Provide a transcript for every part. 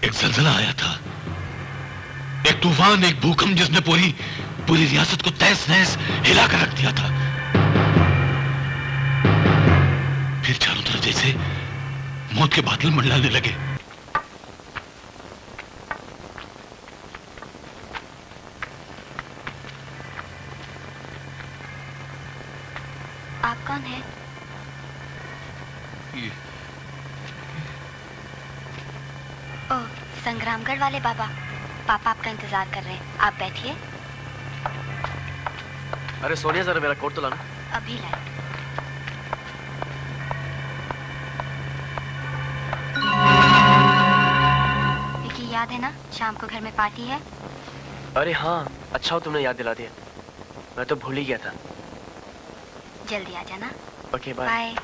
एक ज़लज़ला आया था, एक तूफान, एक भूकंप जिसने पूरी पूरी रियासत को तहस नहस हिला कर रख दिया था। फिर चारों तरफ जैसे मौत के बादल मंडलाने लगे। आप कौन है? ओह, संग्रामगढ़ वाले बाबा। पापा आपका इंतजार कर रहे हैं, आप बैठिए। अरे सोनिया, जरा मेरा कोट तो लाना। अभी लाए। विकी, याद है ना शाम को घर में पार्टी है? अरे हाँ, अच्छा हो तुमने याद दिला दिया, मैं तो भूल ही गया था। जल्दी आ जाना। Okay, bye. बाय।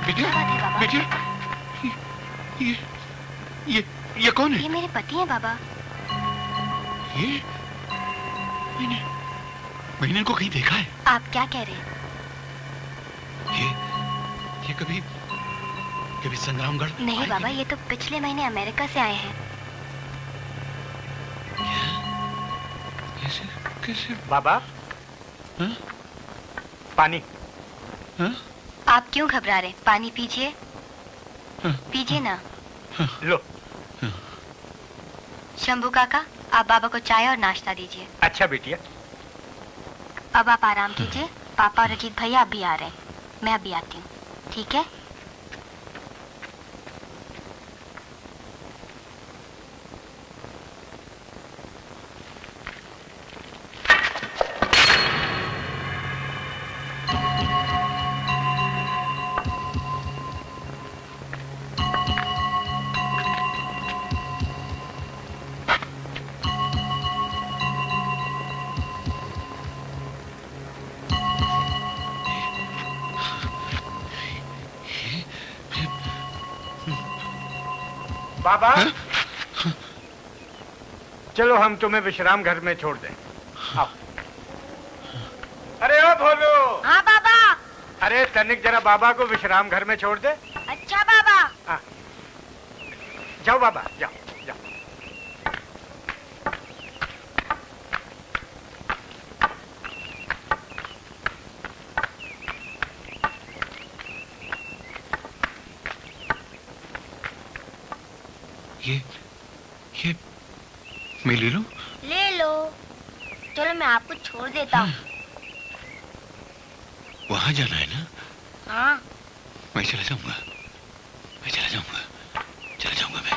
बिटिया, क्या बात है बाबा? बिटिया, ये कौन है? ये मेरे पति हैं बाबा। ये मैंने इनको कहीं देखा है। आप क्या कह रहे हैं? ये कभी संग्रामगढ़? नहीं बाबा, ये तो पिछले महीने अमेरिका से आए हैं। कैसे? बाबा, हाँ? पानी। हाँ? आप क्यों घबरा रहे? पानी पीजिए। हाँ? पीजिए ना। हाँ? लो। शंभू काका, आप बाबा को चाय और नाश्ता दीजिए। अच्छा बेटिया। अब आप आराम कीजिए। पापा और अजीत भैया अभी आ रहे हैं, मैं अभी आती हूँ, ठीक है? बाबा, चलो हम तुम्हें विश्राम घर में छोड़ दें। आओ। अरे ओ भोलू। हाँ बाबा। अरे तनिक जरा बाबा को विश्राम घर में छोड़ दे। अच्छा बाबा। हाँ। जाओ बाबा, जाओ जाओ। ये मैं ले लूं? ले लो। चलो मैं आपको छोड़ देता हूँ। वहां जाना है ना? हाँ। मैं चला जाऊंगा मैं। चला जाऊंगा मैं। चला जाऊंगा।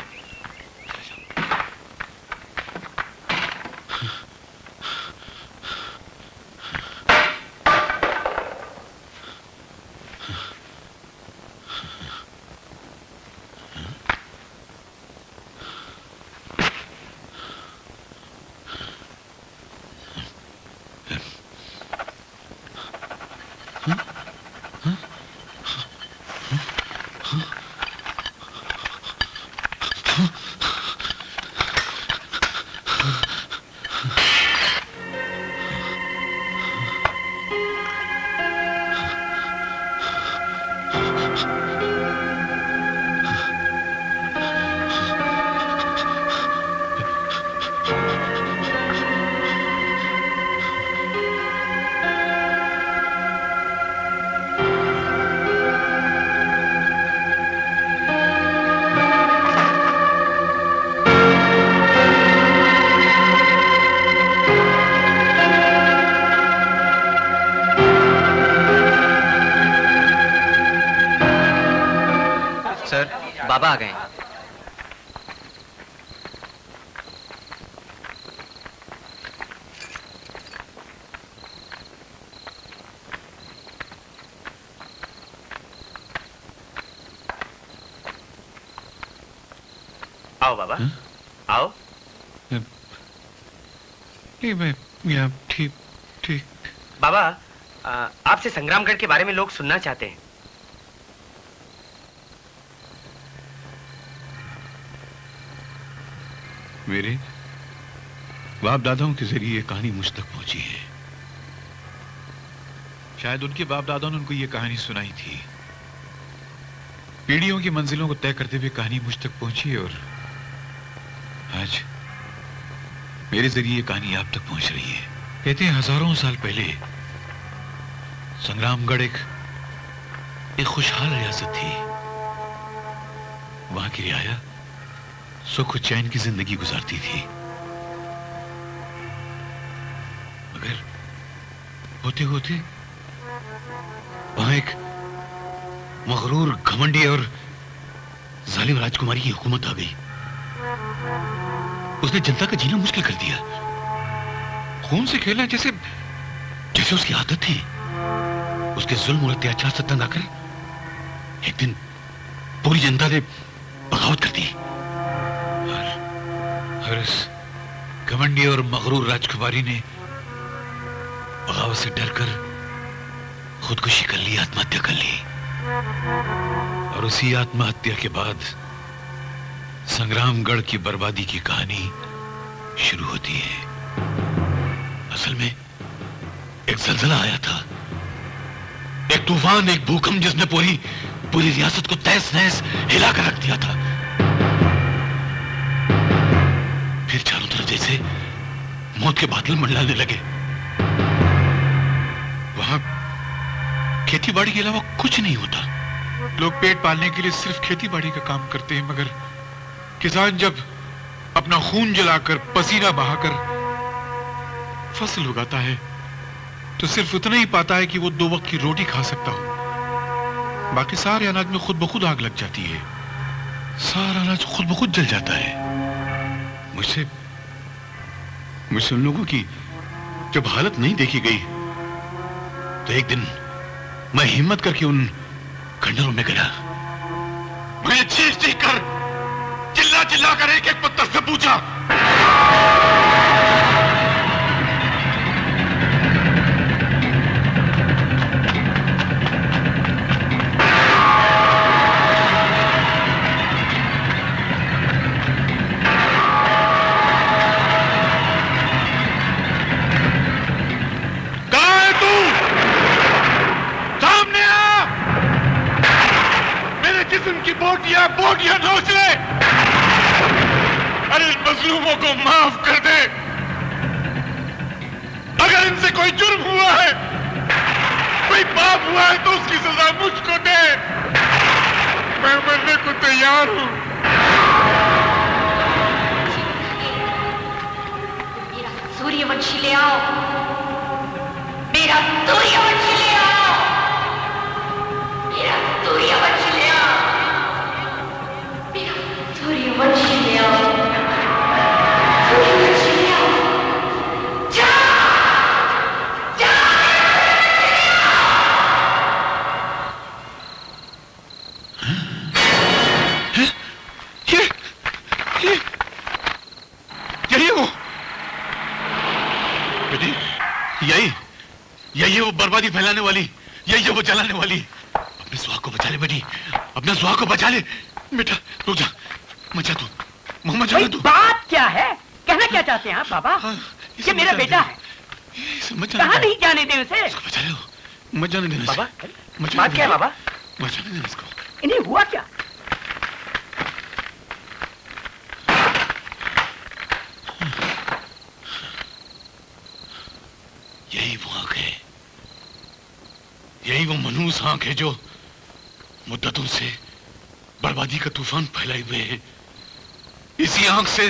बाबा आ गए। आओ बाबा। हाँ? आओ। नहीं, मैं यहाँ ठीक ठीक। बाबा, आपसे संग्रामगढ़ के बारे में लोग सुनना चाहते हैं। मेरे बाप दादाओं के जरिए ये कहानी मुझ तक पहुंची है। शायद उनके बाप दादाओं ने उनको ये कहानी सुनाई थी। पीढ़ियों की मंजिलों को तय करते हुए कहानी मुझ तक पहुंची और आज मेरे जरिए ये कहानी आप तक पहुंच रही है। कहते हैं हजारों साल पहले संग्रामगढ़ एक खुशहाल रियासत थी। वहां की रियाया सुख और चैन की जिंदगी गुजारती थी, मगर होते होते वहां एक मगरूर, घमंडी और जालिम राजकुमारी की हुकूमत आ गई। उसने जनता का जीना मुश्किल कर दिया। खून से खेलना जैसे जैसे उसकी आदत थी। उसके जुल्म और अत्याचार से तंग आकर एक दिन पूरी जनता ने बगावत कर दी और उस घमंडी और मगरूर राजकुमारी ने बगावत से डरकर खुदकुशी कर ली, आत्महत्या कर ली। और उसी आत्महत्या के बाद संग्रामगढ़ की बर्बादी की कहानी शुरू होती है। असल में एक जलजला आया था, एक तूफान, एक भूकंप जिसने पूरी रियासत को तहस नहस हिला कर रख दिया था। फिर चारों तरफ जैसे मौत के बादल मंडलाने लगे। वहां खेती बाड़ी के अलावा कुछ नहीं होता। लोग पेट पालने के लिए सिर्फ खेती बाड़ी का काम करते हैं, मगर किसान जब अपना खून जलाकर, पसीना बहाकर फसल उगाता है तो सिर्फ उतना ही पाता है कि वो 2 वक्त की रोटी खा सकता हो। बाकी सारे अनाज में खुद ब खुद आग लग जाती है। सारा अनाज खुद ब खुद जल जाता है। मुझसे उन लोगों की जब हालत नहीं देखी गई तो एक दिन मैं हिम्मत करके उन खंडरों में गया। मैं चीख कर, चिल्ला कर एक पत्थर से पूछा, बोटियां नोच ले। अरे इन मजलूमों को माफ कर दे। अगर इनसे कोई जुर्म हुआ है, कोई पाप हुआ है तो उसकी सजा मुझको दे। मैं मरने को तैयार हूं। मेरा सूर्यवंशी ले आओ, मेरा सूर्यवंशी ले आओ, मेरा सूर्यवंशी ले आओ, सूर्यवंशी ले आओ, सूर्यवंशी ले आओ। जा जा यही वो बेटी, यही वो बर्बादी फैलाने वाली, यही है वो जलाने वाली। अपने सुहाग को बचा ले बेटी, अपने सुहाग को बचा ले। बेटा रुक जा, मत जा तू, मोहम्मद जाने तू। बात क्या है? कहना क्या चाहते हैं आप बाबा? ये मेरा बेटा है, कहाँ नहीं जाने दे उसे। इसको बचा ले, मत जाने देना बाबा, मत बात क्या है बाबा? मत जाने देना इसको। इन्हें हुआ क्या? यही वो आंख है, यही वो मनहूस आंख है जो मुद्दतों से बर्बादी का तूफान फैलाए हुए है। इसी आंख से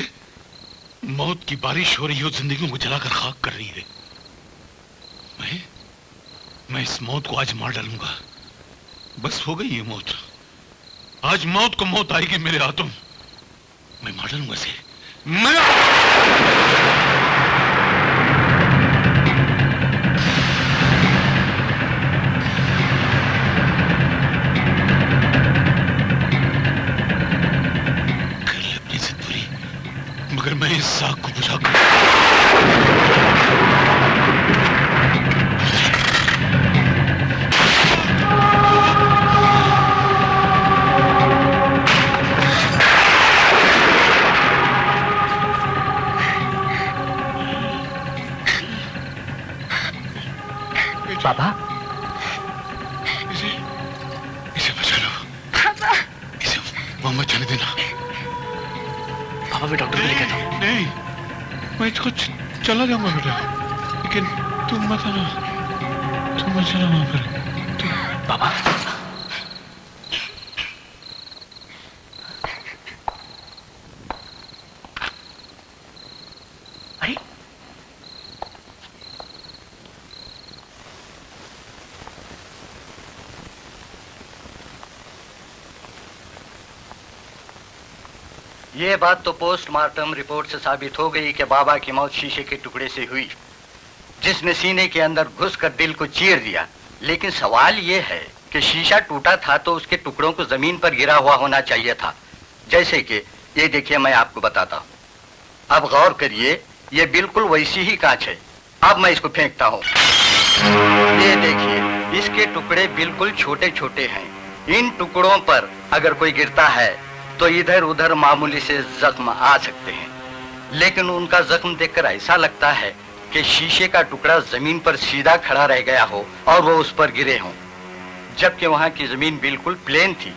मौत की बारिश हो रही है, जिंदगियों को जलाकर खाक कर रही है। मैं इस मौत को आज मार डालूंगा। बस हो गई ये मौत। आज मौत को मौत आएगी मेरे हाथों। मैं मार डालूंगा इसे। मगर मैं इस साग को बुझाकर बाबा, इसे बचा लो। पापा भी डॉक्टर को लेकर था। नहीं, मैं इसको चला जाऊंगा बेटा, लेकिन तुम मत आना, तुम मत जाना वहां पर। पापा अरे ये बात तो पोस्टमार्टम रिपोर्ट से साबित हो गई कि बाबा की मौत शीशे के टुकड़े से हुई, जिसने सीने के अंदर घुसकर दिल को चीर दिया। लेकिन सवाल ये है कि शीशा टूटा था तो उसके टुकड़ों को जमीन पर गिरा हुआ होना चाहिए था। जैसे कि ये देखिए, मैं आपको बताता हूँ। अब गौर करिए, ये बिल्कुल वैसी ही कांच है। अब मैं इसको फेंकता हूँ। ये देखिए, इसके टुकड़े बिल्कुल छोटे छोटे हैं। इन टुकड़ों पर अगर कोई गिरता है तो इधर उधर मामूली से जख्म आ सकते हैं, लेकिन उनका जख्म देखकर ऐसा लगता है कि शीशे का टुकड़ा जमीन पर सीधा खड़ा रह गया हो और वो उस पर गिरे हों, जबकि वहां की जमीन बिल्कुल प्लेन थी।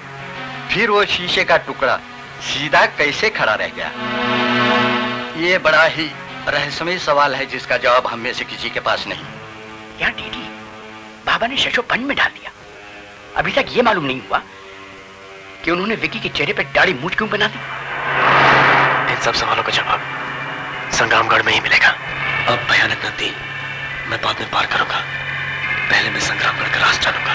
फिर वो शीशे का टुकड़ा सीधा कैसे खड़ा रह गया? ये बड़ा ही रहस्यमय सवाल है जिसका जवाब हम में से किसी के पास नहीं। क्या डीडी, बाबा ने शशो पंड में डाल दिया। अभी तक ये मालूम नहीं हुआ कि उन्होंने विकी के चेहरे पर दाढ़ी मूंछ क्यों बना दी। इन सब सवालों का जवाब संग्रामगढ़ में ही मिलेगा। अब भयानक नदी मैं बाद में पार करूंगा, पहले मैं संग्रामगढ़ का रास्ता जानूंगा।